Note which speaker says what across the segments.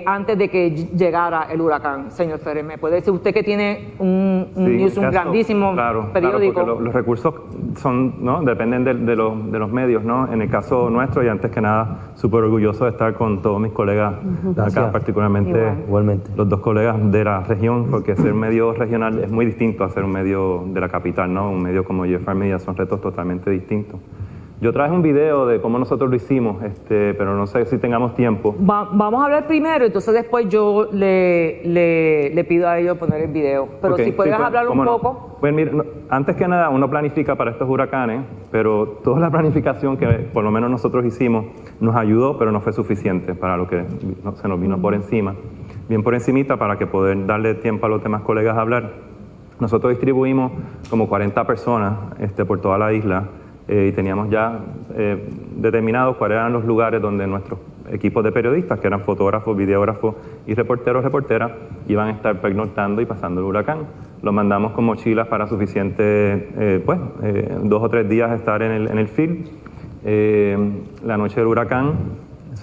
Speaker 1: antes de que llegara el huracán. Señor Ferrer, ¿me puede decir usted que tiene un grandísimo periódico?
Speaker 2: Claro, porque los recursos son, ¿no? Dependen de los medios, ¿no? En el caso nuestro, y antes que nada, súper orgulloso de estar con todos mis colegas acá, particularmente
Speaker 3: Igualmente.
Speaker 2: los dos colegas de la región, porque ser un medio regional es muy distinto a ser un medio de la capital, ¿no? Un medio como JFR Media son retos totalmente distintos. Yo traje un video de cómo nosotros lo hicimos, pero no sé si tengamos tiempo.
Speaker 1: Vamos a hablar primero, entonces después yo le pido a ellos poner el video. Pero si puedes hablar un poco.
Speaker 2: Pues mira, antes que nada, uno planifica para estos huracanes, pero toda la planificación que por lo menos nosotros hicimos nos ayudó, pero no fue suficiente para lo que se nos vino por encima. Bien por encimita, para que poder darle tiempo a los demás colegas a hablar. Nosotros distribuimos como 40 personas por toda la isla. Y teníamos ya determinados cuáles eran los lugares donde nuestros equipos de periodistas, que eran fotógrafos, videógrafos y reporteras, iban a estar pernoctando y pasando el huracán. Los mandamos con mochilas para suficiente, 2 o 3 días estar en el field. La noche del huracán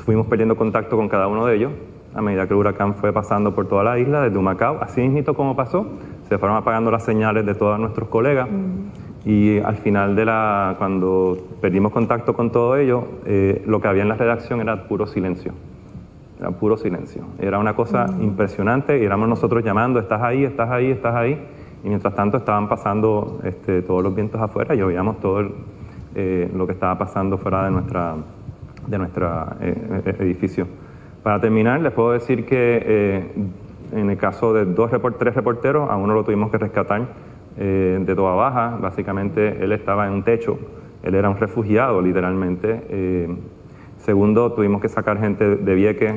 Speaker 2: fuimos perdiendo contacto con cada uno de ellos a medida que el huracán fue pasando por toda la isla, desde Humacao. Así mismo como pasó, se fueron apagando las señales de todos nuestros colegas. Y al final cuando perdimos contacto con todo ello, lo que había en la redacción era puro silencio. Era puro silencio. Era una cosa impresionante y éramos nosotros llamando, estás ahí, estás ahí, estás ahí. Y mientras tanto estaban pasando todos los vientos afuera y oíamos todo lo que estaba pasando fuera de nuestra edificio. Para terminar, les puedo decir que en el caso de 3 reporteros, a uno lo tuvimos que rescatar de Toa Baja. Básicamente él estaba en un techo, él era un refugiado literalmente. Segundo, tuvimos que sacar gente de Vieques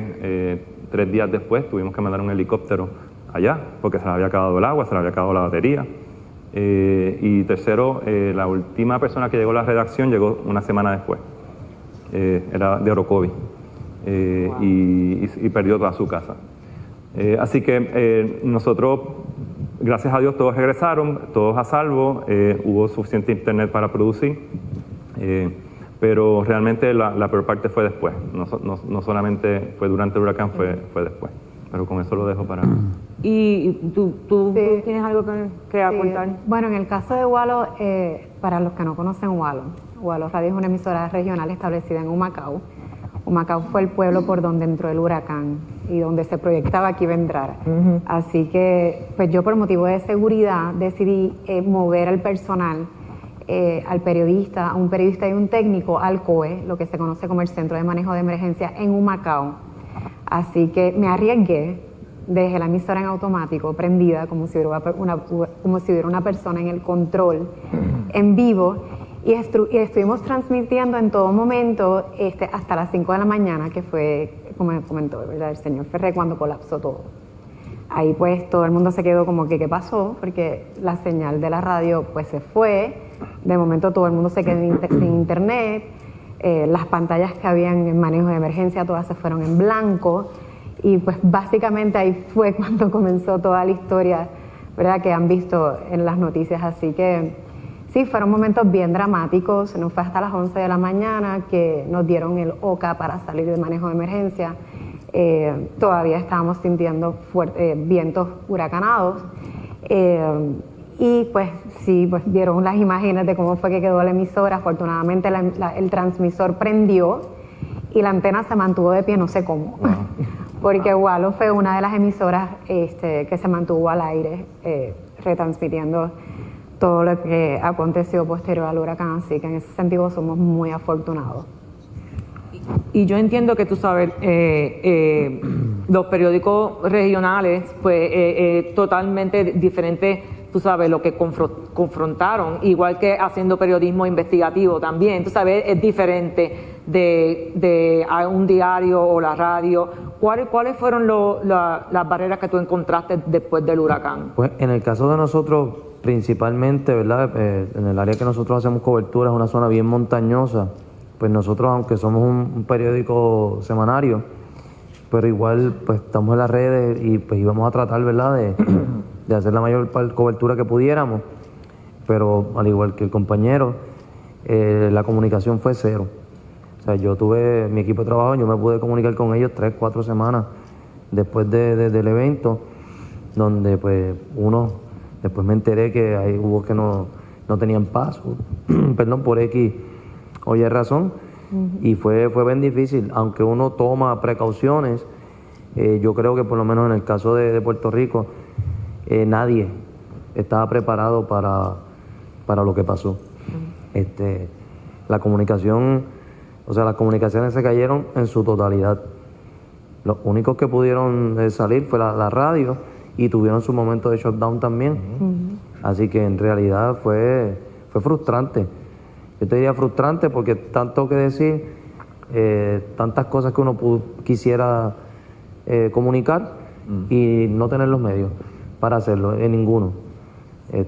Speaker 2: 3 días después, tuvimos que mandar un helicóptero allá porque se le había acabado el agua, se le había acabado la batería. Y tercero, la última persona que llegó a la redacción llegó una semana después, era de Orocovi, y perdió toda su casa. Así que nosotros, gracias a Dios, todos regresaron, todos a salvo, hubo suficiente internet para producir, pero realmente la peor parte fue después, no solamente fue durante el huracán, fue después. Pero con eso lo dejo para...
Speaker 1: ¿Y tú tienes algo que aportar?
Speaker 4: Bueno, en el caso de Walo, para los que no conocen Walo Radio es una emisora regional establecida en Humacao. Humacao fue el pueblo por donde entró el huracán y donde se proyectaba que iba a entrar. Así que, pues yo por motivo de seguridad decidí mover al personal, al periodista, a un periodista y un técnico al COE, lo que se conoce como el Centro de Manejo de Emergencia en Humacao. Así que me arriesgué, dejé la emisora en automático, prendida, como si hubiera una persona en el control, en vivo, y estuvimos transmitiendo en todo momento hasta las 5 de la mañana, que fue, como comentó, ¿verdad?, el señor Ferrer, cuando colapsó todo. Ahí pues todo el mundo se quedó como que ¿qué pasó? Porque la señal de la radio pues se fue, de momento todo el mundo se quedó sin internet, las pantallas que habían en manejo de emergencia todas se fueron en blanco, y pues básicamente ahí fue cuando comenzó toda la historia, ¿verdad?, que han visto en las noticias. Así que sí, fueron momentos bien dramáticos. No fue hasta las 11 de la mañana que nos dieron el OCA para salir de manejo de emergencia. Todavía estábamos sintiendo vientos huracanados. Y pues sí, pues vieron las imágenes de cómo fue que quedó la emisora. Afortunadamente el transmisor prendió y la antena se mantuvo de pie, no sé cómo. Porque Walo fue una de las emisoras que se mantuvo al aire, retransmitiendo todo lo que aconteció posterior al huracán. Así que en ese sentido somos muy afortunados.
Speaker 1: Y yo entiendo que tú sabes, los periódicos regionales, pues totalmente diferente, tú sabes, lo que confrontaron, igual que haciendo periodismo investigativo también, tú sabes, es diferente de un diario o la radio. ¿Cuáles fueron las barreras que tú encontraste después del huracán?
Speaker 3: Pues en el caso de nosotros, principalmente, ¿verdad?, en el área que nosotros hacemos cobertura, es una zona bien montañosa. Pues nosotros, aunque somos un periódico semanario, pero igual pues estamos en las redes y pues íbamos a tratar, ¿verdad?, de hacer la mayor cobertura que pudiéramos, pero al igual que el compañero, la comunicación fue cero. O sea, yo tuve mi equipo de trabajo, yo me pude comunicar con ellos 3, 4 semanas después del evento, donde pues después me enteré que ahí hubo que no tenían paso, perdón, por X o Y razón, y fue bien difícil, aunque uno toma precauciones. Yo creo que por lo menos en el caso de Puerto Rico, nadie estaba preparado para lo que pasó. La comunicación, o sea, las comunicaciones se cayeron en su totalidad. Los únicos que pudieron salir fue la radio, y tuvieron su momento de shutdown también. Así que en realidad fue frustrante. Yo te diría frustrante porque tanto que decir, tantas cosas que uno quisiera comunicar y no tener los medios para hacerlo, en ninguno.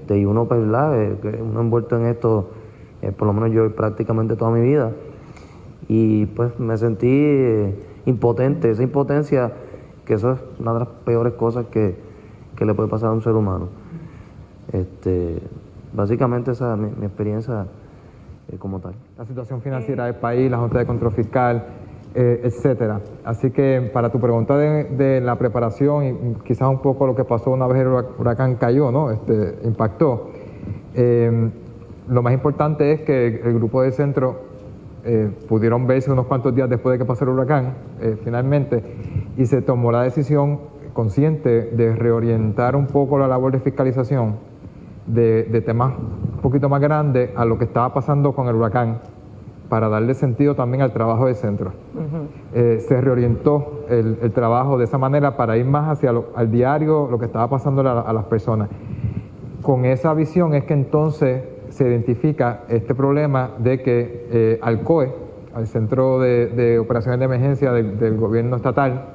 Speaker 3: Y uno, pues, uno envuelto en esto, por lo menos yo prácticamente toda mi vida, y pues me sentí impotente. Esa impotencia, que eso es una de las peores cosas que le puede pasar a un ser humano. Básicamente esa es mi experiencia como tal.
Speaker 5: La situación financiera del país, la Junta de Control Fiscal, etcétera. Así que para tu pregunta de la preparación y quizás un poco lo que pasó una vez el huracán cayó, ¿no? Impactó. Lo más importante es que el grupo de centro pudieron verse unos cuantos días después de que pasó el huracán, finalmente, y se tomó la decisión consciente de reorientar un poco la labor de fiscalización de temas un poquito más grandes a lo que estaba pasando con el huracán, para darle sentido también al trabajo del centro. Se reorientó el trabajo de esa manera para ir más hacia al diario, lo que estaba pasando a las personas. Con esa visión es que entonces se identifica este problema de que al COE, al Centro de Operaciones de Emergencia del Gobierno Estatal,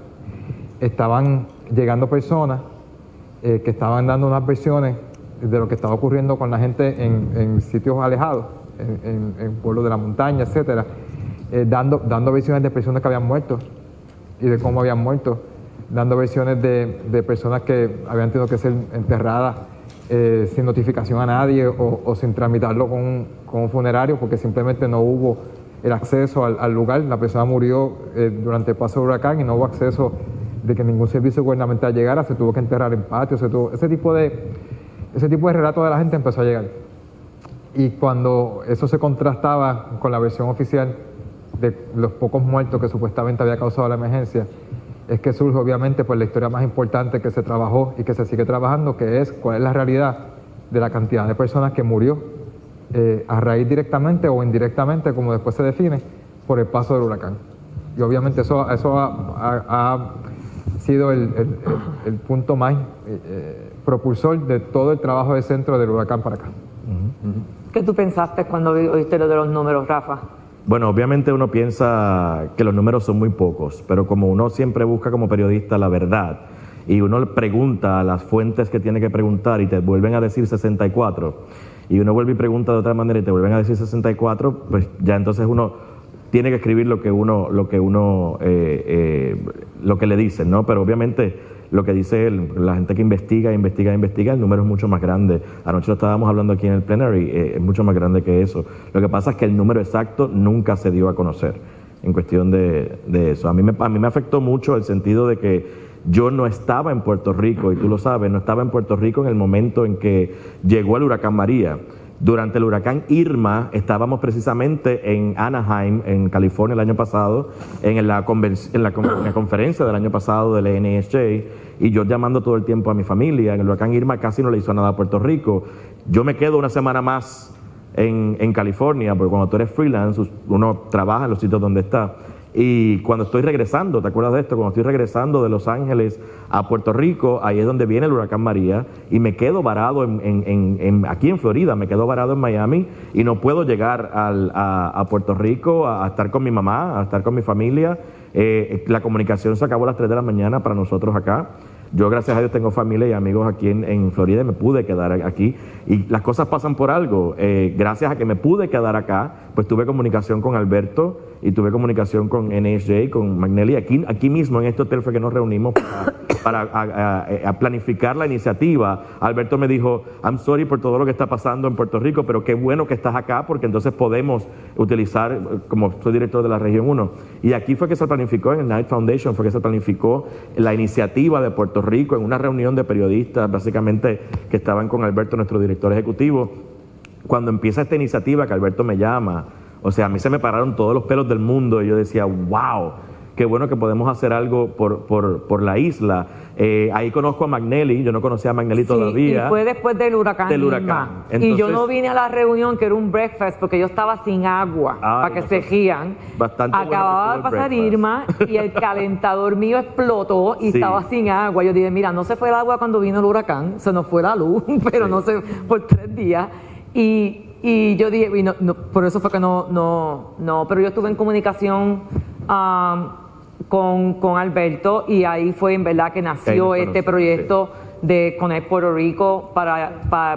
Speaker 5: estaban llegando personas que estaban dando unas versiones de lo que estaba ocurriendo con la gente en sitios alejados, en pueblos de la montaña, etcétera, dando versiones de personas que habían muerto y de cómo habían muerto, dando versiones de personas que habían tenido que ser enterradas sin notificación a nadie o sin tramitarlo con un funerario, porque simplemente no hubo el acceso al lugar. La persona murió durante el paso del huracán y no hubo acceso de que ningún servicio gubernamental llegara, se tuvo que enterrar en patios, ese tipo de relato de la gente empezó a llegar. Y cuando eso se contrastaba con la versión oficial de los pocos muertos que supuestamente había causado la emergencia, es que surge obviamente pues la historia más importante que se trabajó y que se sigue trabajando, que es cuál es la realidad de la cantidad de personas que murió a raíz directamente o indirectamente, como después se define, por el paso del huracán. Y obviamente eso ha sido el punto más propulsor de todo el trabajo del centro del huracán para acá.
Speaker 1: ¿Qué tú pensaste cuando oíste lo de los números, Rafa?
Speaker 6: Bueno, obviamente uno piensa que los números son muy pocos, pero como uno siempre busca como periodista la verdad y uno le pregunta a las fuentes que tiene que preguntar y te vuelven a decir 64 y uno vuelve y pregunta de otra manera y te vuelven a decir 64, pues ya entonces uno tiene que escribir lo que le dicen, ¿no? Pero obviamente lo que dice la gente que investiga, el número es mucho más grande. Anoche lo estábamos hablando aquí en el plenary, es mucho más grande que eso. Lo que pasa es que el número exacto nunca se dio a conocer en cuestión de eso. A mí me afectó mucho el sentido de que yo no estaba en Puerto Rico, y tú lo sabes, no estaba en Puerto Rico en el momento en que llegó el huracán María. Durante el huracán Irma estábamos precisamente en Anaheim, en California, el año pasado, en la conferencia del año pasado del NASJ, y yo llamando todo el tiempo a mi familia. En el huracán Irma casi no le hizo nada a Puerto Rico. Yo me quedo una semana más en California, porque cuando tú eres freelance, uno trabaja en los sitios donde está. Y cuando estoy regresando, ¿te acuerdas de esto? Cuando estoy regresando de Los Ángeles a Puerto Rico, ahí es donde viene el huracán María, y me quedo varado aquí en Florida, me quedo varado en Miami, y no puedo llegar a Puerto Rico a estar con mi mamá, a estar con mi familia. La comunicación se acabó a las 3 de la mañana para nosotros acá. Yo, gracias a Dios, tengo familia y amigos aquí en Florida y me pude quedar aquí. Y las cosas pasan por algo. Gracias a que me pude quedar acá, pues tuve comunicación con Alberto y tuve comunicación con NSJ, con McNally. Aquí mismo en este hotel fue que nos reunimos para planificar la iniciativa. Alberto me dijo, I'm sorry por todo lo que está pasando en Puerto Rico, pero qué bueno que estás acá porque entonces podemos utilizar, como soy director de la Región 1. Y aquí fue que se planificó, en el Knight Foundation fue que se planificó la iniciativa de Puerto Rico en una reunión de periodistas, básicamente, que estaban con Alberto, nuestro director ejecutivo. Cuando empieza esta iniciativa, que Alberto me llama, o sea, a mí se me pararon todos los pelos del mundo y yo decía, wow, qué bueno que podemos hacer algo por la isla. Ahí conozco a McNally, yo no conocía a McNally todavía.
Speaker 1: Y fue después del huracán.
Speaker 6: Entonces,
Speaker 1: y yo no vine a la reunión, que era un breakfast, porque yo estaba sin agua, para que se rían. Acababa de pasar Irma y el calentador mío explotó y estaba sin agua. Yo dije, mira, no se fue el agua cuando vino el huracán, se nos fue la luz, pero no se por 3 días. Y yo dije, por eso fue que no, pero yo estuve en comunicación con Alberto y ahí fue en verdad que nació este proyecto de Connect Puerto Rico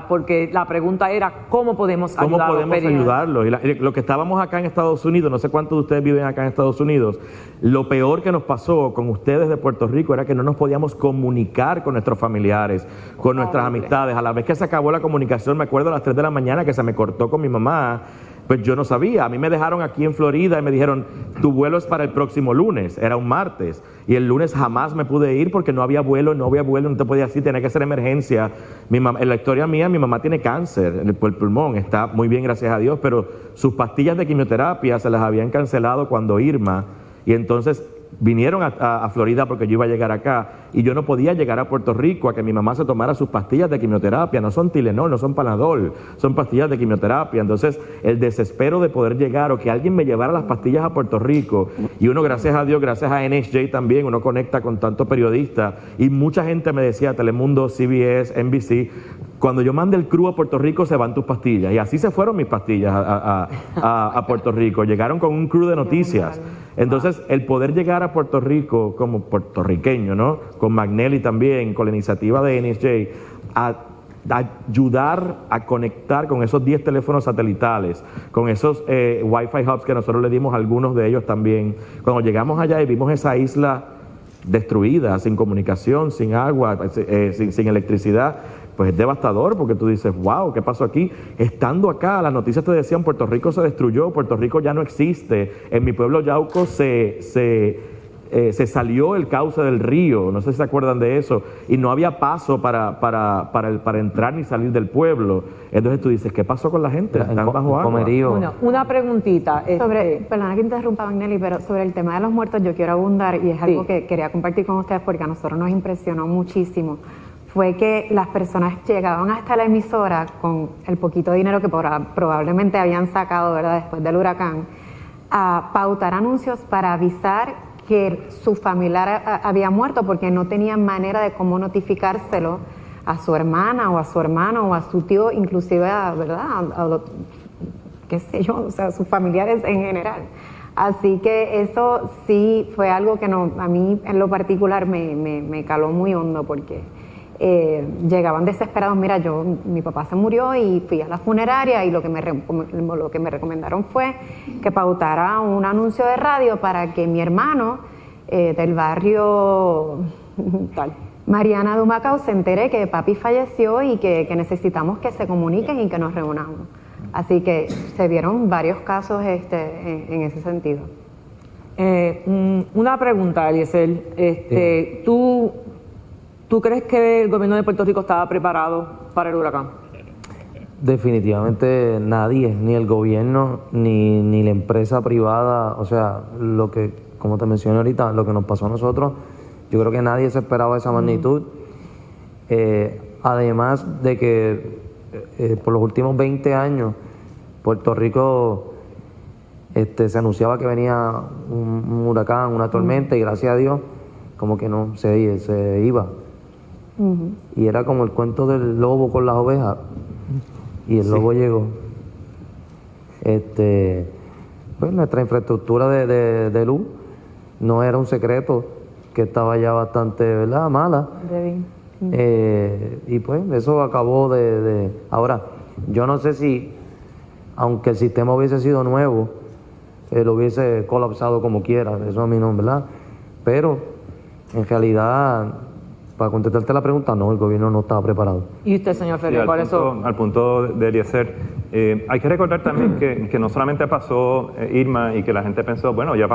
Speaker 1: porque la pregunta era ¿cómo podemos
Speaker 6: ayudarlos? Y lo que estábamos acá en Estados Unidos, no sé cuántos de ustedes viven acá en Estados Unidos, lo peor que nos pasó con ustedes de Puerto Rico era que no nos podíamos comunicar con nuestros familiares, con nuestras amistades. A la vez que se acabó la comunicación, me acuerdo a las 3 de la mañana que se me cortó con mi mamá. Pues yo no sabía, a mí me dejaron aquí en Florida y me dijeron, tu vuelo es para el próximo lunes, era un martes, y el lunes jamás me pude ir porque no había vuelo, no te podía ir, tenía que ser emergencia. En la historia mía, mi mamá tiene cáncer en el pulmón, está muy bien, gracias a Dios, pero sus pastillas de quimioterapia se las habían cancelado cuando Irma, y entonces vinieron a Florida porque yo iba a llegar acá y yo no podía llegar a Puerto Rico a que mi mamá se tomara sus pastillas de quimioterapia. No son Tylenol, no son Panadol, son pastillas de quimioterapia. Entonces el desespero de poder llegar o que alguien me llevara las pastillas a Puerto Rico, y uno, gracias a Dios, gracias a NSJ también, uno conecta con tantos periodistas y mucha gente me decía, Telemundo, CBS, NBC, cuando yo mande el crew a Puerto Rico se van tus pastillas, y así se fueron mis pastillas a Puerto Rico. Llegaron con un crew de noticias. Entonces el poder llegar a Puerto Rico como puertorriqueño, ¿no? Con McNally también, con la iniciativa de NSJ, a ayudar a conectar con esos 10 teléfonos satelitales, con esos Wi-Fi hubs que nosotros le dimos a algunos de ellos también. Cuando llegamos allá y vimos esa isla destruida, sin comunicación, sin agua, sin electricidad, pues es devastador porque tú dices, wow, ¿qué pasó aquí? Estando acá, las noticias te decían, Puerto Rico se destruyó, Puerto Rico ya no existe. En mi pueblo Yauco se salió el cauce del río, no sé si se acuerdan de eso, y no había paso para entrar ni salir del pueblo. Entonces tú dices, ¿qué pasó con la gente? Están bajo agua.
Speaker 1: Una preguntita.
Speaker 4: Perdona que interrumpa, McNally, pero sobre el tema de los muertos yo quiero abundar, y es algo que quería compartir con ustedes porque a nosotros nos impresionó muchísimo. Fue que las personas llegaban hasta la emisora con el poquito dinero que probablemente habían sacado, ¿verdad?, después del huracán, a pautar anuncios para avisar que su familiar había muerto porque no tenían manera de cómo notificárselo a su hermana o a su hermano o a su tío, inclusive, ¿verdad?, qué sé yo, o sea, sus familiares en general. Así que eso sí fue algo que a mí en lo particular me caló muy hondo porque llegaban desesperados. Mira, mi papá se murió y fui a la funeraria y lo que me recomendaron fue que pautara un anuncio de radio para que mi hermano del barrio Mariana de Humacao se entere que papi falleció y que necesitamos que se comuniquen y que nos reunamos. Así que se vieron varios casos en ese sentido.
Speaker 1: Una pregunta, Eliezer. ¿Tú crees que el gobierno de Puerto Rico estaba preparado para el huracán?
Speaker 3: Definitivamente nadie, ni el gobierno, ni la empresa privada. O sea, como te mencioné ahorita, lo que nos pasó a nosotros, yo creo que nadie se esperaba esa magnitud. Además de que por los últimos 20 años, Puerto Rico se anunciaba que venía un huracán, una tormenta, y gracias a Dios, como que no se iba. Y era como el cuento del lobo con las ovejas, y el lobo llegó. Pues nuestra infraestructura de luz no era un secreto que estaba ya bastante, ¿verdad?, mala.
Speaker 4: Débil.
Speaker 3: Y pues eso acabó Ahora, yo no sé si, aunque el sistema hubiese sido nuevo, lo hubiese colapsado como quiera, eso a mí no, ¿verdad? Pero, en realidad, para contestarte la pregunta, no, el gobierno no estaba preparado.
Speaker 1: ¿Y usted, señor
Speaker 2: Sí,
Speaker 1: Ferrer, cuál es su...?
Speaker 2: al punto de Eliezer, hay que recordar también que no solamente pasó Irma y que la gente pensó, bueno, ya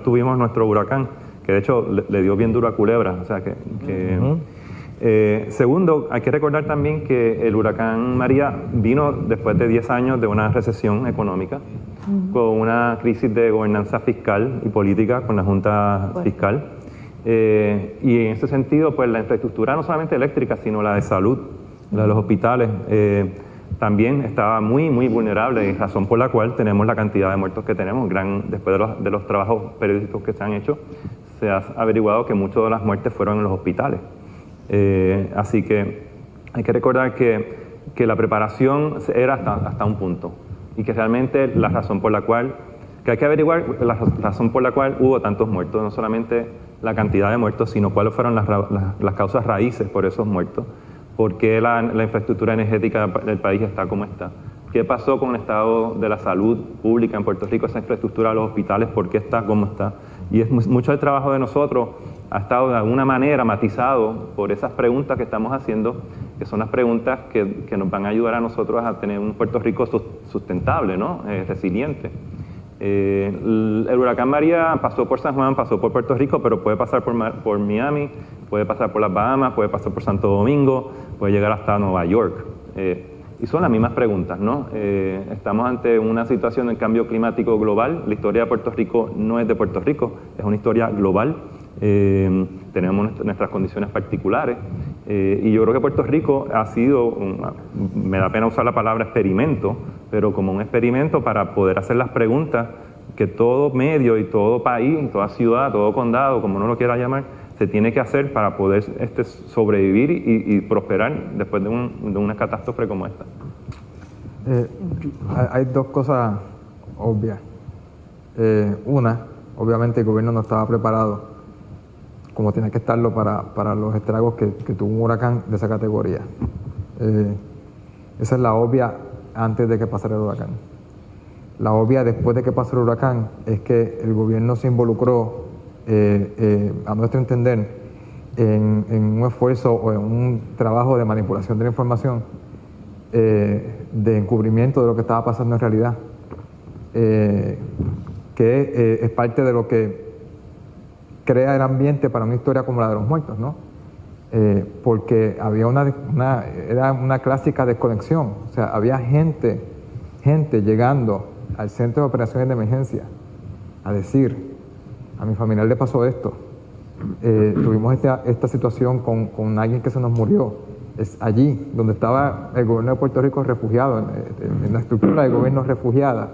Speaker 2: tuvimos nuestro huracán, que de hecho le dio bien duro a Culebra, o sea segundo, hay que recordar también que el huracán María vino después de 10 años de una recesión económica, con una crisis de gobernanza fiscal y política con la Junta Fiscal. Y en ese sentido, pues la infraestructura no solamente eléctrica, sino la de salud, la de los hospitales, también estaba muy, muy vulnerable, y razón por la cual tenemos la cantidad de muertos que tenemos. Después de los trabajos periodísticos que se han hecho, se ha averiguado que muchas de las muertes fueron en los hospitales. Así que hay que recordar que la preparación era hasta un punto, y que realmente la razón por la cual, que hay que averiguar la razón por la cual hubo tantos muertos, no solamente la cantidad de muertos, sino cuáles fueron las causas raíces por esos muertos, por qué la infraestructura energética del país está como está, qué pasó con el estado de la salud pública en Puerto Rico, esa infraestructura de los hospitales, por qué está como está. Y es mucho del trabajo de nosotros ha estado de alguna manera matizado por esas preguntas que estamos haciendo, que son las preguntas que nos van a ayudar a nosotros a tener un Puerto Rico sustentable, ¿no? Resiliente. El huracán María pasó por San Juan, pasó por Puerto Rico, pero puede pasar por Miami, puede pasar por las Bahamas, puede pasar por Santo Domingo, puede llegar hasta Nueva York. Y son las mismas preguntas, ¿no? Estamos ante una situación de cambio climático global. La historia de Puerto Rico no es de Puerto Rico, es una historia global. Tenemos nuestras condiciones particulares. Y yo creo que Puerto Rico ha sido, me da pena usar la palabra experimento, pero como un experimento para poder hacer las preguntas que todo medio y todo país, toda ciudad, todo condado, como uno lo quiera llamar, se tiene que hacer para poder sobrevivir y prosperar después de una catástrofe como esta.
Speaker 5: Hay dos cosas obvias. Una, obviamente el gobierno no estaba preparado, como tiene que estarlo, para los estragos que tuvo un huracán de esa categoría. Esa es la obvia antes de que pasara el huracán. La obvia después de que pasó el huracán es que el gobierno se involucró, a nuestro entender, en un esfuerzo o en un trabajo de manipulación de la información, de encubrimiento de lo que estaba pasando en realidad, que es parte de lo que crea el ambiente para una historia como la de los muertos, ¿no? Porque había era una clásica desconexión, o sea, había gente llegando al centro de operaciones de emergencia a decir: a mi familiar le pasó esto, tuvimos esta situación con alguien que se nos murió. Es allí donde estaba el gobierno de Puerto Rico refugiado, en la estructura del gobierno refugiada,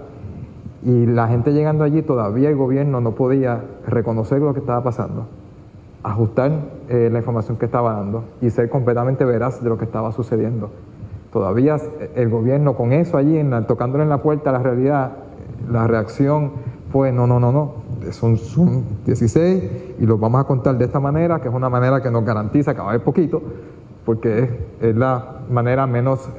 Speaker 5: y la gente llegando allí, todavía el gobierno no podía reconocer lo que estaba pasando, ajustar la información que estaba dando y ser completamente veraz de lo que estaba sucediendo. Todavía el gobierno, con eso allí, tocándole en la puerta a la realidad, la reacción fue: no, son 16 y los vamos a contar de esta manera, que es una manera que nos garantiza que va a haber poquito, porque es la manera menos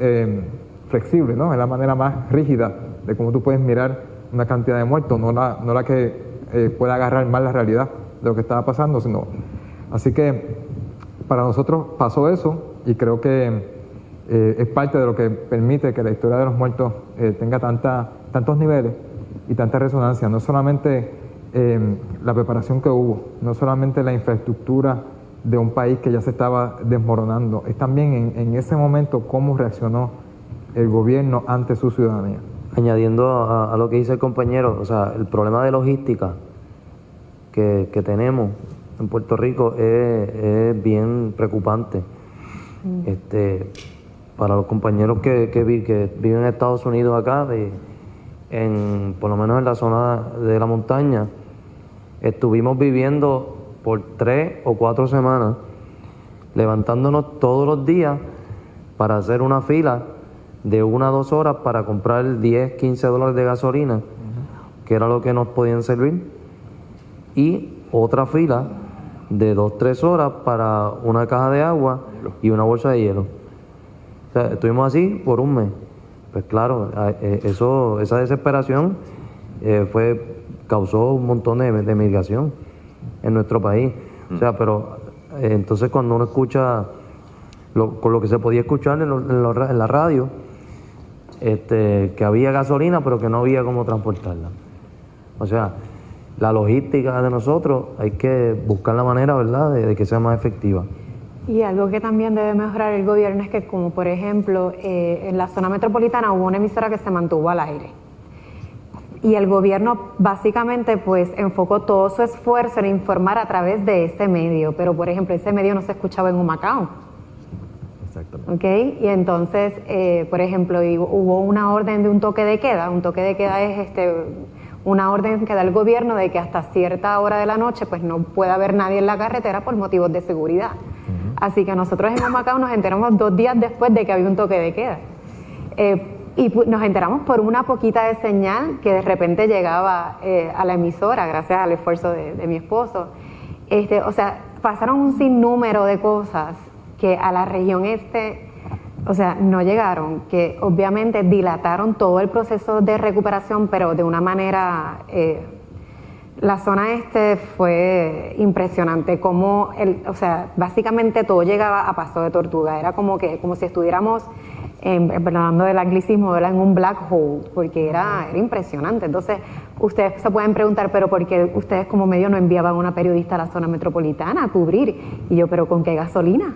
Speaker 5: flexible, ¿no? Es la manera más rígida de cómo tú puedes mirar una cantidad de muertos, no la que pueda agarrar mal la realidad de lo que estaba pasando, sino... Así que para nosotros pasó eso, y creo que es parte de lo que permite que la historia de los muertos tenga tantos niveles y tanta resonancia. No solamente la preparación que hubo, no solamente la infraestructura de un país que ya se estaba desmoronando, es también en ese momento cómo reaccionó el gobierno ante su ciudadanía.
Speaker 3: Añadiendo a lo que dice el compañero, o sea, el problema de logística que tenemos en Puerto Rico es bien preocupante. Para los compañeros que viven en Estados Unidos acá, por lo menos en la zona de la montaña, estuvimos viviendo por 3 o 4 semanas, levantándonos todos los días para hacer una fila de 1 a 2 horas para comprar 10, 15 dólares de gasolina, que era lo que nos podían servir, y otra fila de 2-3 horas para una caja de agua y una bolsa de hielo. O sea, estuvimos así por un mes. Pues claro, esa desesperación causó un montón de migración en nuestro país. O sea, pero entonces cuando uno escucha con lo que se podía escuchar en la radio, que había gasolina pero que no había cómo transportarla. O sea, la logística de nosotros hay que buscar la manera, ¿verdad?, de que sea más efectiva.
Speaker 4: Y algo que también debe mejorar el gobierno es que, como por ejemplo, en la zona metropolitana hubo una emisora que se mantuvo al aire. Y el gobierno básicamente pues enfocó todo su esfuerzo en informar a través de ese medio. Pero, por ejemplo, ese medio no se escuchaba en Humacao.
Speaker 6: Exactamente.
Speaker 4: ¿Okay? Y entonces, por ejemplo, hubo una orden de un toque de queda. Un toque de queda es una orden que da el gobierno de que hasta cierta hora de la noche pues no puede haber nadie en la carretera por motivos de seguridad. Así que nosotros en Humacao nos enteramos 2 días después de que había un toque de queda. Y nos enteramos por una poquita de señal que de repente llegaba a la emisora gracias al esfuerzo de mi esposo. O sea, pasaron un sinnúmero de cosas que a la región o sea, no llegaron, que obviamente dilataron todo el proceso de recuperación, pero de una manera, la zona fue impresionante, como o sea, básicamente todo llegaba a paso de tortuga, era como si estuviéramos, hablando del anglicismo, en un black hole, porque era impresionante. Entonces, ustedes se pueden preguntar, pero ¿por qué ustedes como medio no enviaban a una periodista a la zona metropolitana a cubrir? Y yo, ¿pero con qué gasolina?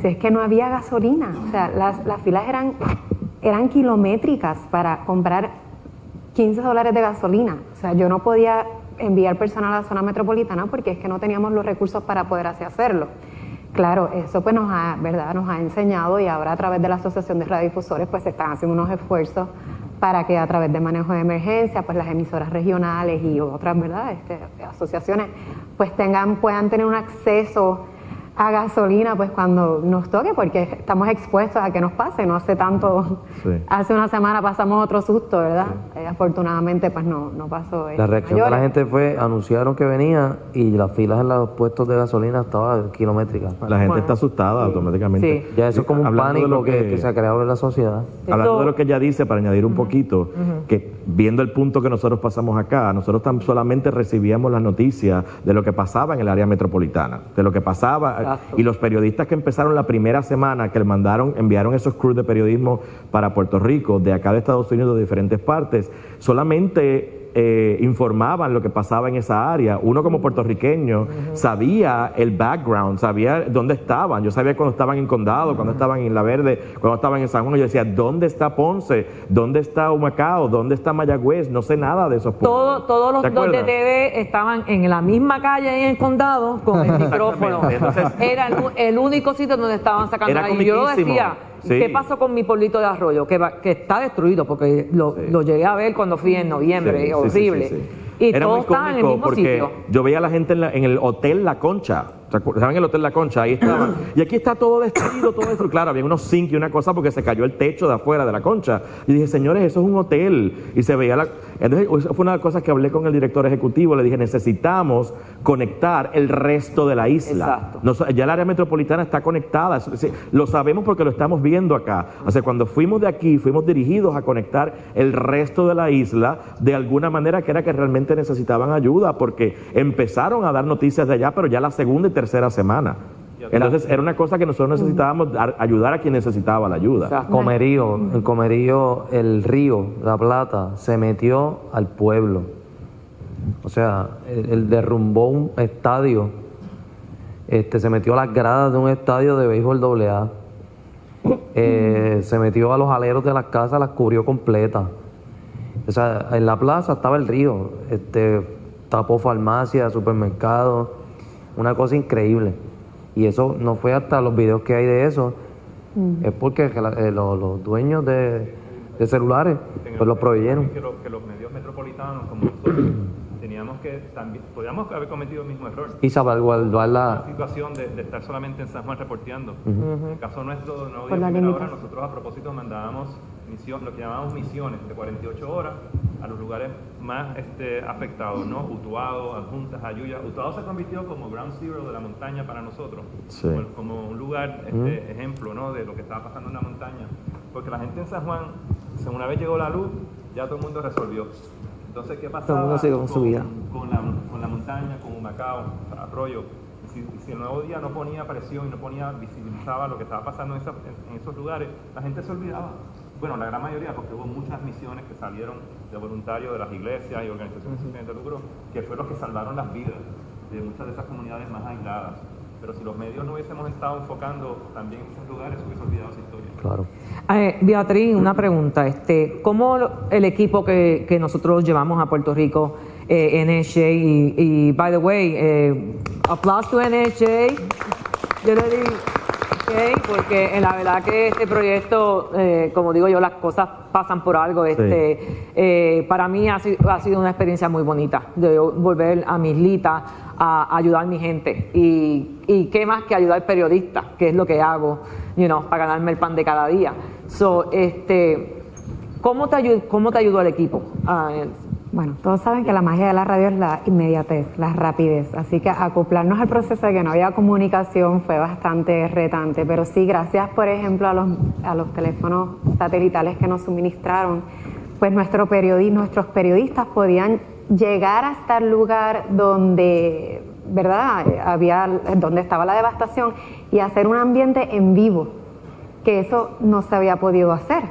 Speaker 4: Si es que no había gasolina, o sea, las filas eran kilométricas para comprar $15 de gasolina. O sea, yo no podía enviar personal a la zona metropolitana porque es que no teníamos los recursos para poder así hacerlo. Claro, eso pues nos ha enseñado, y ahora a través de la Asociación de Radiodifusores pues se están haciendo unos esfuerzos para que a través de manejo de emergencia pues las emisoras regionales y otras, ¿verdad?, asociaciones pues puedan tener un acceso a gasolina pues cuando nos toque, porque estamos expuestos a que nos pase. No hace tanto, hace una semana pasamos otro susto, ¿verdad? Afortunadamente pues no pasó.
Speaker 3: La reacción de la gente anunciaron que venía y las filas en los puestos de gasolina estaban kilométricas.
Speaker 6: La gente está asustada automáticamente.
Speaker 3: Sí. Ya eso es como un pánico que se ha creado en la sociedad.
Speaker 6: Hablando de lo que ella dice, para añadir un poquito, que viendo el punto que nosotros pasamos acá, nosotros tan solamente recibíamos las noticias de lo que pasaba en el área metropolitana, de lo que pasaba. Exacto. Y los periodistas que empezaron la primera semana, que enviaron esos crews de periodismo para Puerto Rico, de acá de Estados Unidos, de diferentes partes, solamente informaban lo que pasaba en esa área. Uno como puertorriqueño sabía el background, sabía dónde estaban. Yo sabía cuando estaban en Condado, cuando estaban en La Verde, cuando estaban en San Juan. Yo decía, ¿dónde está Ponce? ¿Dónde está Humacao? ¿Dónde está Mayagüez? No sé nada de esos puntos.
Speaker 1: Todos los dos de TV estaban en la misma calle en el condado con el micrófono. Entonces, era el único sitio donde estaban sacando la. Yo lo decía. Sí. ¿Qué pasó con mi pueblito de Arroyo? Que está destruido, porque lo llegué a ver cuando fui en noviembre, horrible. Y
Speaker 6: era
Speaker 1: todos
Speaker 6: muy
Speaker 1: estaban en el mismo
Speaker 6: porque
Speaker 1: sitio.
Speaker 6: Yo veía a la gente en el Hotel La Concha. ¿Saben el Hotel La Concha? Ahí estaban. Y aquí está todo destruido, todo destruido. Claro, había unos zinc y una cosa porque se cayó el techo de afuera de la Concha. Y dije, señores, eso es un hotel. Y se veía Entonces, fue una de las cosas que hablé con el director ejecutivo. Le dije, necesitamos conectar el resto de la isla.
Speaker 1: Exacto.
Speaker 6: Ya el área metropolitana está conectada. Lo sabemos porque lo estamos viendo acá. O sea, cuando fuimos de aquí, fuimos dirigidos a conectar el resto de la isla de alguna manera, que era que realmente necesitaban ayuda, porque empezaron a dar noticias de allá, pero ya la segunda y tercera semana. Entonces era una cosa que nosotros necesitábamos ayudar a quien necesitaba la ayuda.
Speaker 3: O sea, en Comerío, el río, la Plata, se metió al pueblo. O sea, él derrumbó un estadio, se metió a las gradas de un estadio de béisbol AA. Se metió a los aleros de las casas, las cubrió completas. O sea, en la plaza estaba el río, tapó farmacias, supermercados, una cosa increíble. Y eso no fue hasta los videos que hay de eso, es porque los dueños de celulares pues los prohibieron.
Speaker 2: Que los medios metropolitanos como nosotros podíamos haber cometido el mismo error.
Speaker 3: Y salvaguardar
Speaker 2: la situación de estar solamente en San Juan reporteando. En el caso nuestro, no dio primera hora, nosotros a propósito mandábamos lo que llamábamos misiones de 48 horas a los lugares más afectados, ¿no? Utuado, Adjuntas, Jayuya. Utuado se convirtió como ground zero de la montaña para nosotros,
Speaker 6: Sí.
Speaker 2: como un lugar, ejemplo, ¿no? De lo que estaba pasando en la montaña. Porque la gente en San Juan, una vez llegó la luz, ya todo el mundo resolvió. Entonces, ¿qué pasaba
Speaker 1: Todo el mundo sigue con su vida.
Speaker 2: con la montaña, con Humacao, Arroyo? Si el Nuevo Día no ponía presión y no visibilizaba lo que estaba pasando en esos lugares, la gente se olvidaba. Bueno, la gran mayoría, porque hubo muchas misiones que salieron de voluntarios de las iglesias y organizaciones sin fines de lucro, que fue los que salvaron las vidas de muchas de esas comunidades más aisladas. Pero si los medios no hubiésemos estado enfocando también en esos lugares, se hubiese olvidado esa historia.
Speaker 3: Claro.
Speaker 1: Beatriz, una pregunta. ¿Cómo el equipo que nosotros llevamos a Puerto Rico, NHA, y by the way, aplausos to NHA, yo le digo, okay, porque la verdad que este proyecto, como digo yo, las cosas pasan por algo. Para mí ha sido una experiencia muy bonita de volver a mi islita a ayudar a mi gente. Y qué más que ayudar periodistas, que es lo que hago, para ganarme el pan de cada día. ¿Cómo te ayudó el equipo?
Speaker 4: Bueno, todos saben que la magia de la radio es la inmediatez, la rapidez, así que acoplarnos al proceso de que no había comunicación fue bastante retante, pero sí, gracias, por ejemplo, a los teléfonos satelitales que nos suministraron, pues nuestros periodistas podían llegar hasta el lugar donde, ¿verdad?, donde estaba la devastación y hacer un ambiente en vivo, que eso no se había podido hacer,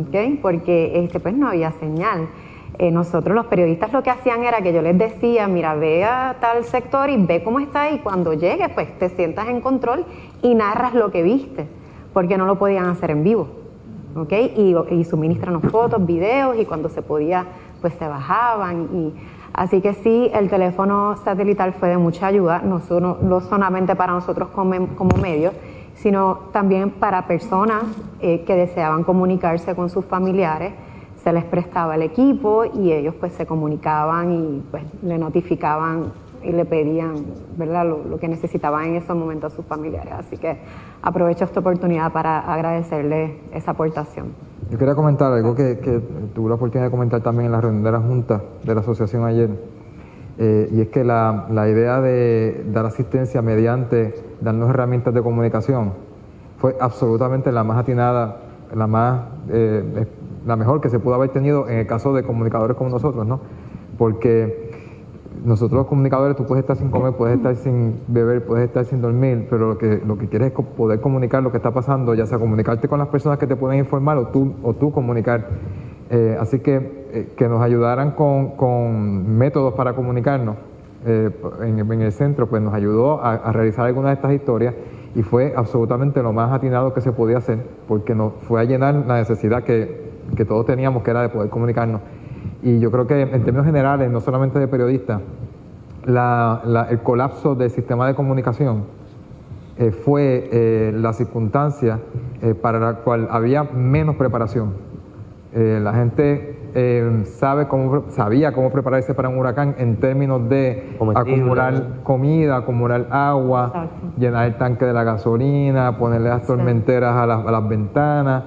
Speaker 4: ¿ok? Porque pues no había señal. Nosotros los periodistas lo que hacían era que yo les decía, mira, ve a tal sector y ve cómo está y cuando llegues pues te sientas en control y narras lo que viste, porque no lo podían hacer en vivo, ¿ok? Y suministranos fotos, videos y cuando se podía pues se bajaban. Así que sí, el teléfono satelital fue de mucha ayuda, no solamente para nosotros como medios, sino también para personas que deseaban comunicarse con sus familiares. Se les prestaba el equipo y ellos pues se comunicaban y pues le notificaban y le pedían, ¿verdad?, lo que necesitaban en esos momentos a sus familiares. Así que aprovecho esta oportunidad para agradecerle esa aportación.
Speaker 5: Yo quería comentar algo que tuve la oportunidad de comentar también en la reunión de la Junta de la Asociación ayer, y es que la idea de dar asistencia mediante darnos herramientas de comunicación fue absolutamente la más atinada, la mejor que se pudo haber tenido en el caso de comunicadores como nosotros, ¿no? Porque nosotros los comunicadores, tú puedes estar sin comer, puedes estar sin beber, puedes estar sin dormir, pero lo que quieres es poder comunicar lo que está pasando, ya sea comunicarte con las personas que te pueden informar o tú comunicar. Así que nos ayudaran con métodos para comunicarnos en el centro, pues nos ayudó a realizar algunas de estas historias y fue absolutamente lo más atinado que se podía hacer, porque nos fue a llenar la necesidad que todos teníamos, que era de poder comunicarnos. Y yo creo que en términos generales, no solamente de periodistas, el colapso del sistema de comunicación fue la circunstancia para la cual había menos preparación. La gente sabía cómo prepararse para un huracán en términos de acumular comida, acumular agua,
Speaker 4: exacto,
Speaker 5: llenar el tanque de la gasolina, ponerle las tormenteras a las ventanas,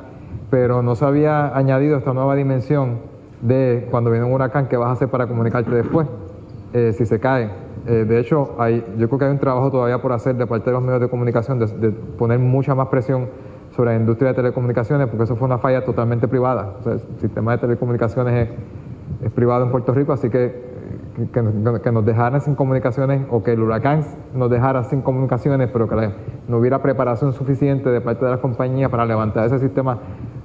Speaker 5: pero no se había añadido esta nueva dimensión de cuando viene un huracán, ¿qué vas a hacer para comunicarte después? Si se cae. De hecho, yo creo que hay un trabajo todavía por hacer de parte de los medios de comunicación de poner mucha más presión sobre la industria de telecomunicaciones, porque eso fue una falla totalmente privada. O sea, el sistema de telecomunicaciones es privado en Puerto Rico, así que nos dejaran sin comunicaciones, o que el huracán nos dejara sin comunicaciones, pero que no hubiera preparación suficiente de parte de las compañías para levantar ese sistema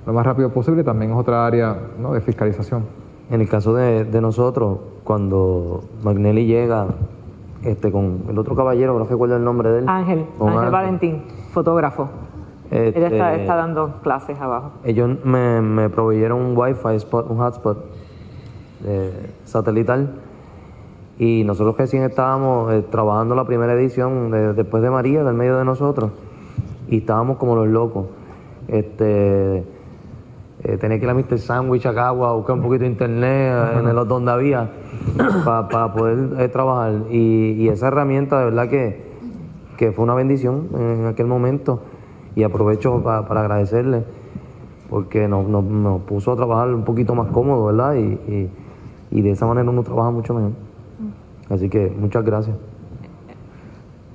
Speaker 5: lo más rápido posible, también es otra área, ¿no?, de fiscalización.
Speaker 3: En el caso de nosotros, cuando McNally llega con el otro caballero, no recuerdo el nombre de él.
Speaker 1: Ángel Valentín, fotógrafo. Él está dando clases abajo.
Speaker 3: Ellos me proveyeron un Wi-Fi spot, un hotspot satelital, y nosotros recién estábamos trabajando la primera edición después de María, del medio de nosotros, y estábamos como los locos. Tenía que ir a Mr. Sandwich, a Cagua, a buscar un poquito de internet en el donde había para poder trabajar, y esa herramienta de verdad que fue una bendición en aquel momento, y aprovecho para agradecerle porque nos puso a trabajar un poquito más cómodo, ¿verdad? Y y de esa manera uno trabaja mucho mejor. Así que muchas gracias.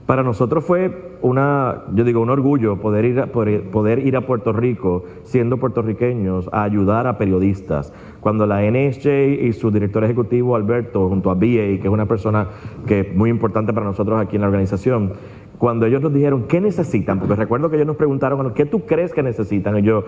Speaker 6: Para nosotros fue un orgullo poder ir a Puerto Rico, siendo puertorriqueños, a ayudar a periodistas. Cuando la NSJ y su director ejecutivo, Alberto, junto a BA, que es una persona que es muy importante para nosotros aquí en la organización, cuando ellos nos dijeron, ¿qué necesitan? Porque recuerdo que ellos nos preguntaron, ¿qué tú crees que necesitan? Y yo,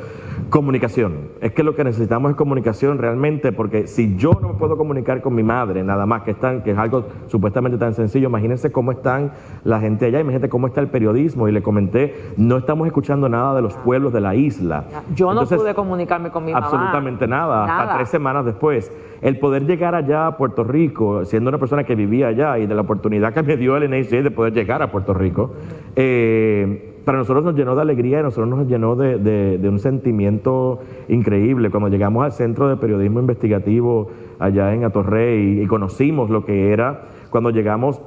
Speaker 6: comunicación. Es que lo que necesitamos es comunicación realmente, porque si yo no me puedo comunicar con mi madre, nada más que es algo supuestamente tan sencillo, imagínense cómo están la gente allá, imagínense cómo está el periodismo. Y le comenté, no estamos escuchando nada de los pueblos de la isla.
Speaker 1: Yo no pude comunicarme con mi mamá.
Speaker 6: Absolutamente nada, hasta 3 semanas después. El poder llegar allá a Puerto Rico, siendo una persona que vivía allá y de la oportunidad que me dio el NSJ de poder llegar a Puerto Rico, para nosotros nos llenó de alegría y nosotros nos llenó de un sentimiento increíble. Cuando llegamos al Centro de Periodismo Investigativo allá en Atorrey y conocimos lo que era, cuando llegamos,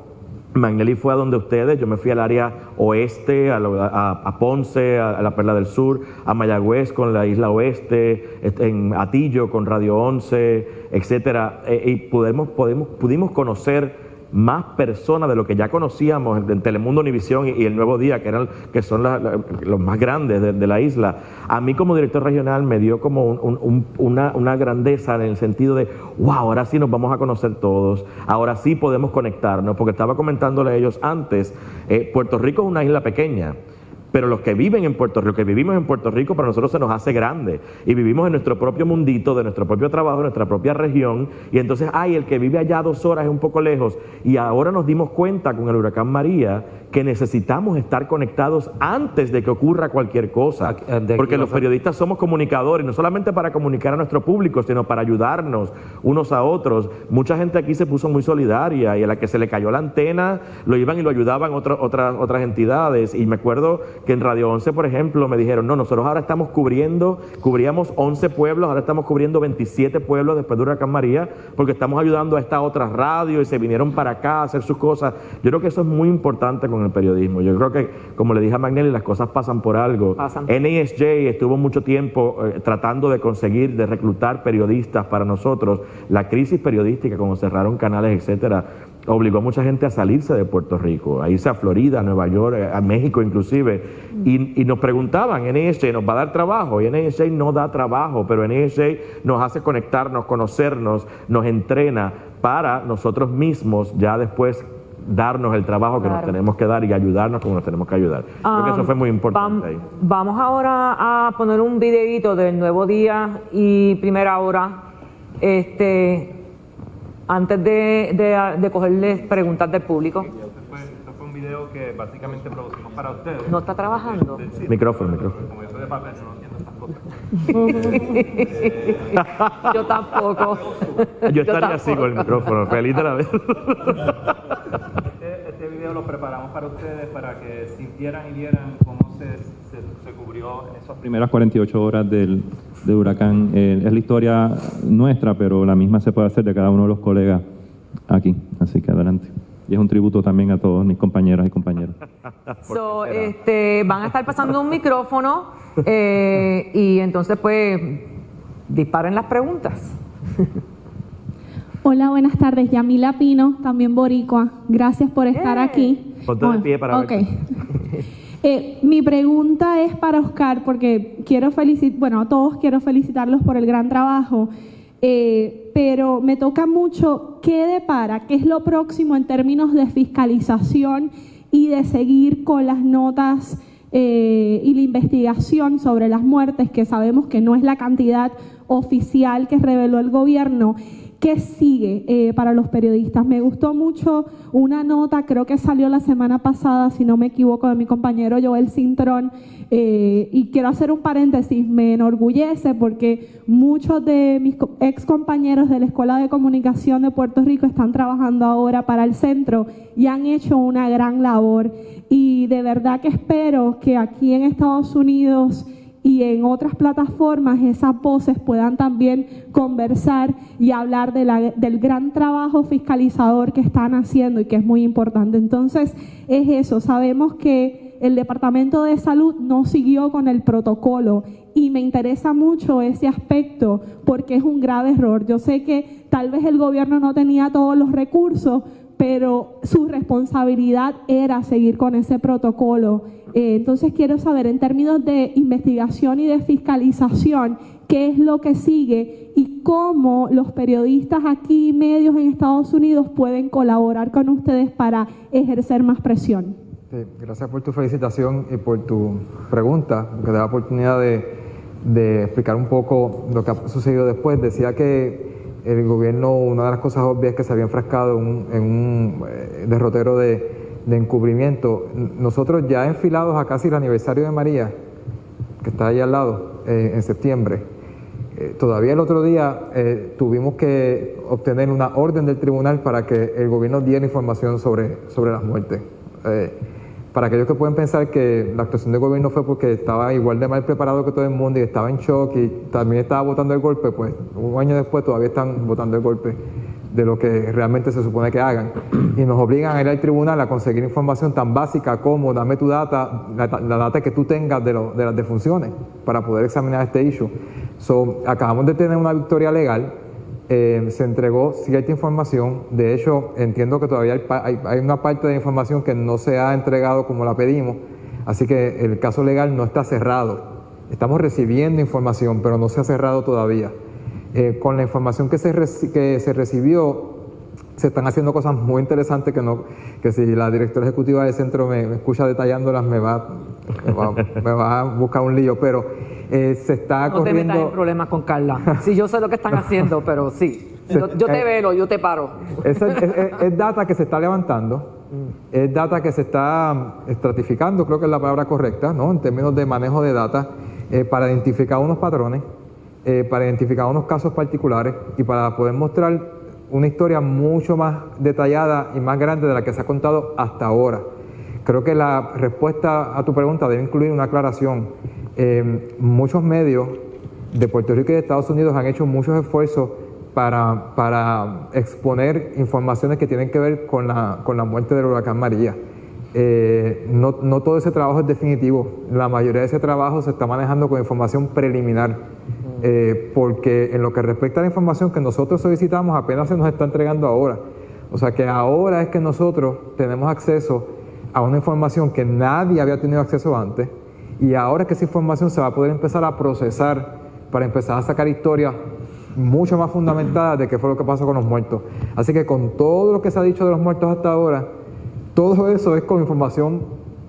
Speaker 6: Magnelli fue a donde ustedes, yo me fui al área oeste, a Ponce, a la Perla del Sur, a Mayagüez con la Isla Oeste, en Atillo con Radio 11, etcétera, y pudimos conocer más personas de lo que ya conocíamos en Telemundo, Univisión y El Nuevo Día, que son los más grandes de la isla. A mí como director regional me dio como una grandeza en el sentido de, wow, ahora sí nos vamos a conocer todos, ahora sí podemos conectarnos, porque estaba comentándole a ellos antes, Puerto Rico es una isla pequeña, pero los que viven en Puerto Rico, que vivimos en Puerto Rico, para nosotros se nos hace grande y vivimos en nuestro propio mundito, de nuestro propio trabajo, de nuestra propia región, y entonces, el que vive allá 2 horas es un poco lejos, y ahora nos dimos cuenta con el huracán María que necesitamos estar conectados antes de que ocurra cualquier cosa, porque los periodistas somos comunicadores, no solamente para comunicar a nuestro público, sino para ayudarnos unos a otros. Mucha gente aquí se puso muy solidaria y a la que se le cayó la antena lo iban y lo ayudaban otras entidades, y me acuerdo que en Radio 11, por ejemplo, me dijeron, no, nosotros ahora estamos cubríamos 11 pueblos, ahora estamos cubriendo 27 pueblos después de Huracán María, porque estamos ayudando a esta otra radio y se vinieron para acá a hacer sus cosas. Yo creo que eso es muy importante con el periodismo. Yo creo que, como le dije a Magnelli, las cosas pasan por algo. NSJ estuvo mucho tiempo tratando de reclutar periodistas para nosotros. La crisis periodística, como cerraron canales, etcétera, obligó a mucha gente a salirse de Puerto Rico, a irse a Florida, a Nueva York, a México inclusive, y nos preguntaban, NSJ nos va a dar trabajo, y NSJ no da trabajo, pero NSJ nos hace conectarnos, conocernos, nos entrena para nosotros mismos ya después darnos el trabajo que nos tenemos que dar y ayudarnos como nos tenemos que ayudar. Creo que eso fue muy importante ahí.
Speaker 1: Vamos ahora a poner un videíto del Nuevo Día y Primera Hora, antes de cogerles preguntas del público.
Speaker 2: Esto fue un video que básicamente producimos para ustedes.
Speaker 1: ¿No está trabajando?
Speaker 2: Sí.
Speaker 6: Micrófono.
Speaker 2: Como yo soy de papel, no entiendo estas cosas.
Speaker 1: Yo tampoco.
Speaker 6: Yo estaría así con el micrófono, feliz de la vida.
Speaker 2: Este video lo preparamos para ustedes, para que sintieran y vieran cómo se cubrió en esas primeras 48 horas del huracán. Es la historia nuestra, pero la misma se puede hacer de cada uno de los colegas aquí. Así que adelante. Y es un tributo también a todos mis compañeras y compañeros.
Speaker 1: Van a estar pasando un micrófono y entonces pues disparen las preguntas.
Speaker 7: Hola, buenas tardes. Yamila Pino, también boricua. Gracias por estar aquí.
Speaker 6: Ponte de pie para ver.
Speaker 7: Mi pregunta es para Oscar, porque a todos quiero felicitarlos por el gran trabajo, pero me toca mucho qué depara, qué es lo próximo en términos de fiscalización y de seguir con las notas y la investigación sobre las muertes, que sabemos que no es la cantidad oficial que reveló el gobierno. ¿Qué sigue para los periodistas? Me gustó mucho una nota, creo que salió la semana pasada, si no me equivoco, de mi compañero Joel Cintrón, y quiero hacer un paréntesis, me enorgullece porque muchos de mis ex compañeros de la Escuela de Comunicación de Puerto Rico están trabajando ahora para el centro y han hecho una gran labor, y de verdad que espero que aquí en Estados Unidos y en otras plataformas esas voces puedan también conversar y hablar del gran trabajo fiscalizador que están haciendo y que es muy importante. Entonces, es eso, sabemos que el Departamento de Salud no siguió con el protocolo y me interesa mucho ese aspecto porque es un grave error. Yo sé que tal vez el gobierno no tenía todos los recursos, pero su responsabilidad era seguir con ese protocolo. Entonces quiero saber, en términos de investigación y de fiscalización, qué es lo que sigue y cómo los periodistas aquí, medios en Estados Unidos, pueden colaborar con ustedes para ejercer más presión.
Speaker 5: Sí, gracias por tu felicitación y por tu pregunta, que da la oportunidad de explicar un poco lo que ha sucedido después. Decía que el gobierno, una de las cosas obvias es que se había enfrascado en un derrotero de encubrimiento. Nosotros ya enfilados a casi el aniversario de María, que está ahí al lado, en septiembre, todavía el otro día tuvimos que obtener una orden del tribunal para que el gobierno diera información sobre las muertes. Para aquellos que pueden pensar que la actuación del gobierno fue porque estaba igual de mal preparado que todo el mundo y estaba en shock y también estaba votando el golpe, pues un año después todavía están votando el golpe de lo que realmente se supone que hagan. Y nos obligan a ir al tribunal a conseguir información tan básica como dame tu data, la data que tú tengas de las defunciones para poder examinar este issue. Acabamos de tener una victoria legal. Se entregó cierta información. De hecho, entiendo que todavía hay una parte de información que no se ha entregado como la pedimos, así que el caso legal no está cerrado. Estamos recibiendo información, pero no se ha cerrado todavía. Con la información que se recibió, se están haciendo cosas muy interesantes que si la directora ejecutiva del centro me escucha detallándolas me va a buscar un lío, pero se está corriendo...
Speaker 1: No te metas en problemas con Carla. Sí, yo sé lo que están haciendo, pero sí. Yo te velo, yo te paro.
Speaker 5: Es data que se está levantando, es data que se está estratificando, creo que es la palabra correcta, ¿no? En términos de manejo de data, para identificar unos patrones, para identificar unos casos particulares y para poder mostrar una historia mucho más detallada y más grande de la que se ha contado hasta ahora. Creo que la respuesta a tu pregunta debe incluir una aclaración. Muchos medios de Puerto Rico y de Estados Unidos han hecho muchos esfuerzos para exponer informaciones que tienen que ver con la muerte del huracán María. No todo ese trabajo es definitivo. La mayoría de ese trabajo se está manejando con información preliminar, porque en lo que respecta a la información que nosotros solicitamos apenas se nos está entregando ahora. O sea que ahora es que nosotros tenemos acceso a una información que nadie había tenido acceso antes, y ahora es que esa información se va a poder empezar a procesar para empezar a sacar historias mucho más fundamentadas de qué fue lo que pasó con los muertos. Así que con todo lo que se ha dicho de los muertos hasta ahora, todo eso es con información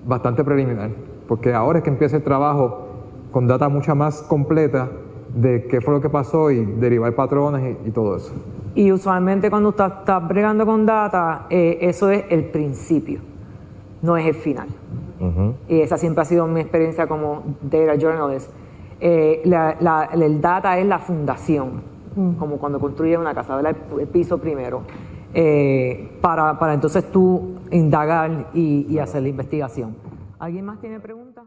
Speaker 5: bastante preliminar, porque ahora es que empieza el trabajo con data mucha más completa de qué fue lo que pasó y derivar patrones y todo eso.
Speaker 1: Y usualmente cuando estás bregando con data, eso es el principio, no es el final. Y esa siempre ha sido mi experiencia como data journalist. El data es la fundación, como cuando construyes una casa, ¿verdad? El piso primero, para entonces tú indagar y hacer la investigación. ¿Alguien más tiene preguntas?